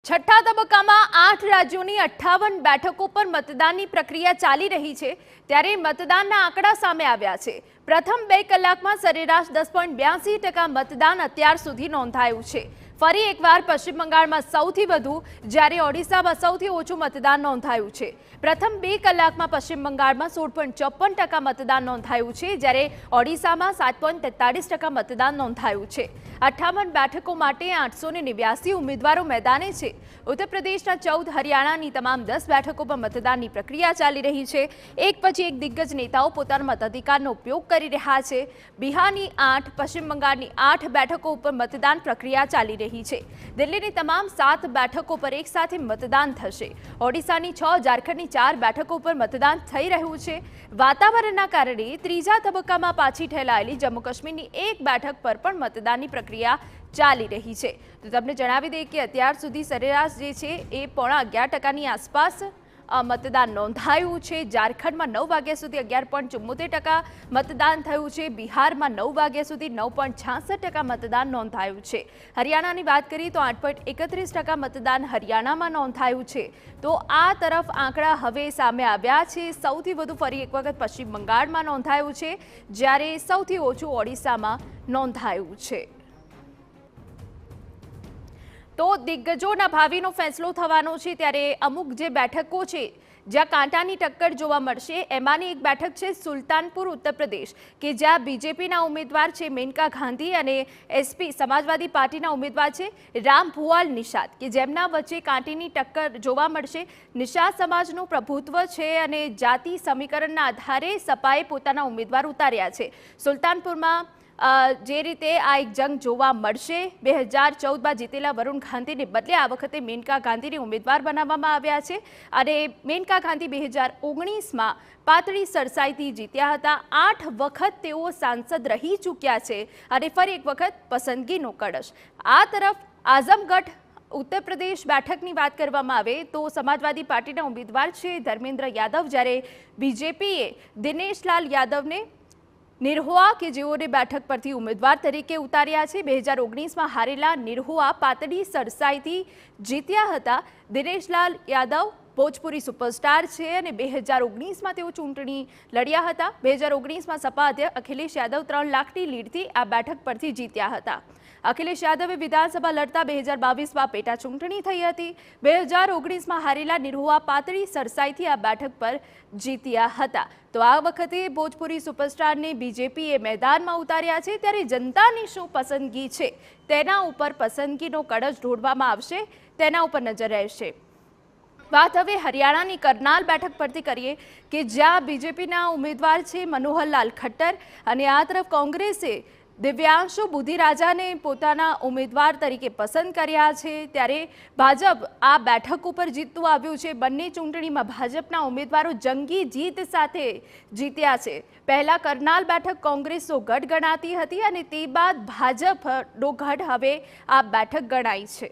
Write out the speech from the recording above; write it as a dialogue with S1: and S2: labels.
S1: છઠ્ઠા તબક્કામાં 8 રાજ્યોની 58 બેઠકો પર મતદાનની પ્રક્રિયા ચાલી રહી છે ત્યારે મતદાનના આંકડા સામે આવ્યા છે। પ્રથમ 2 કલાકમાં સરેરાશ 10.82% મતદાન અત્યાર સુધી નોંધાયું છે। ફરી એકવાર પશ્ચિમ બંગાળમાં સૌથી વધુ જ્યારે ઓડિશામાં સૌથી ઓછું મતદાન નોંધાયું છે। પ્રથમ 2 કલાકમાં પશ્ચિમ બંગાળમાં 16.54% મતદાન નોંધાયું છે જ્યારે ઓડિશામાં 7.43% મતદાન નોંધાયું છે। 58 બેઠકો માટે 889 ઉમેદવારો મેદાને છે। ઉત્તર પ્રદેશના 14, હરિયાણાની તમામ 10 બેઠકો પર મતદાનની પ્રક્રિયા ચાલી રહી છે। એક પછી એક દિગ્ગજ નેતાઓ પોતાના મતાધિકારનો ઉપયોગ કરી રહ્યા છે। બિહારની 8, પશ્ચિમ બંગાળની 8 બેઠકો ઉપર મતદાન પ્રક્રિયા ચાલી રહી છે। દિલ્હીની તમામ 7 બેઠકો પર એક સાથે મતદાન થશે। ઓડિશાની 6, ઝારખંડની 4 બેઠકો પર મતદાન થઈ રહ્યું છે। વાતાવરણના કારણે ત્રીજા તબક્કામાં પાછી ઠેલાયેલી જમ્મુ કાશ્મીરની 1 બેઠક પર પણ મતદાનની પ્રક્રિયા ચાલી રહી છે। તો તમને જણાવી દઈએ કે અત્યાર સુધી સરેરાશ જે છે એ 11.5%ની આસપાસ મતદાન નોંધાયું છે। ઝારખંડમાં 9 વાગ્યા સુધી 11.74% મતદાન થયું છે। બિહારમાં 9 વાગ્યા સુધી 9.66% મતદાન નોંધાયું છે। હરિયાણાની વાત કરીએ તો 8.31% મતદાન હરિયાણામાં નોંધાયું છે। તો આ તરફ આંકડા હવે સામે આવ્યા છે। સૌથી વધુ ફરી એક વખત પશ્ચિમ બંગાળમાં નોંધાયું છે જ્યારે સૌથી ઓછું ઓડિશામાં નોંધાયું છે। તો દિગ્ગજોના ભાવિનો ફેસલો થવાનો છે ત્યારે અમુક જે બેઠકો છે જ્યાં કાંટાની ટક્કર જોવા મળશે એમાંની એક બેઠક છે સુલતાનપુર ઉત્તર પ્રદેશ કે જ્યાં બીજેપીના ઉમેદવાર છે મેનકા ગાંધી અને એસપી સમાજવાદી પાર્ટીના ઉમેદવાર છે રામભુવાલ નિષાદ કે જેમના વચ્ચે કાંટીની ટક્કર જોવા મળશે। નિષાદ સમાજનું પ્રભુત્વ છે અને જાતિ સમીકરણના આધારે સપાએ પોતાના ઉમેદવાર ઉતાર્યા છે। સુલતાનપુરમાં જે રીતે આ એક જંગ જોવા મળશે। 2014માં જીતેલા વરુણ ગાંધીને બદલે આ વખતે મેનકા ગાંધીને ઉમેદવાર બનાવવામાં આવ્યા છે અને મેનકા ગાંધી 2019માં પાતળી સરસાઈથી જીત્યા હતા। 8 વખત તેઓ સાંસદ રહી ચૂક્યા છે અને ફરી એક વખત પસંદગીનો કળશ। આ તરફ આઝમગઢ ઉત્તર પ્રદેશ બેઠકની વાત કરવામાં આવે તો સમાજવાદી પાર્ટીના ઉમેદવાર છે ધર્મેન્દ્ર યાદવ જ્યારે બીજેપીએ દિનેશલાલ યાદવને નિરહુઆ કે જેઓને બેઠક પરથી ઉમેદવાર તરીકે ઉતાર્યા છે। 2019માં હારેલા નિરહુઆ પાતળી સરસાઈથી જીત્યા હતા। દિનેશલાલ યાદવ ભોજપુરી સુપરસ્ટાર છે અને 2019માં તેઓ ચૂંટણી લડ્યા હતા। 2019માં સપા અધ્યક્ષ અખિલેશ યાદવ 3 લાખની લીડથી આ બેઠક પરથી જીત્યા હતા। અખિલેશ યાદવે વિધાનસભા લડતા 2022માં પેટા ચૂંટણી થઈ હતી। 2019માં હારેલા નિરહુઆ પાતળી સરસાઈથી આ બેઠક પર જીત્યા હતા। તો આ વખતે ભોજપુરી સુપરસ્ટારને બીજેપીએ મેદાનમાં ઉતાર્યા છે ત્યારે જનતાની શું પસંદગી છે તેના ઉપર પસંદગીનો કળશ ઢોળવામાં આવશે તેના ઉપર નજર રહેશે। વાત હવે હરિયાણાની કરનાલ બેઠક પરથી કરીએ કે જ્યાં બીજેપીના ઉમેદવાર છે મનોહરલાલ ખટ્ટર અને આ તરફ કોંગ્રેસે દિવ્યાંશુ બુદ્ધિરાજાને પોતાના ઉમેદવાર તરીકે પસંદ કર્યા છે ત્યારે ભાજપ આ બેઠક ઉપર જીતતું આવ્યું છે। બંને ચૂંટણીમાં ભાજપના ઉમેદવારો જંગી જીત સાથે જીત્યા છે। પહેલા કરનાલ બેઠક કોંગ્રેસનો ગઢ ગણાતી હતી અને તે બાદ ભાજપનો ગઢ હવે આ બેઠક ગણાય છે।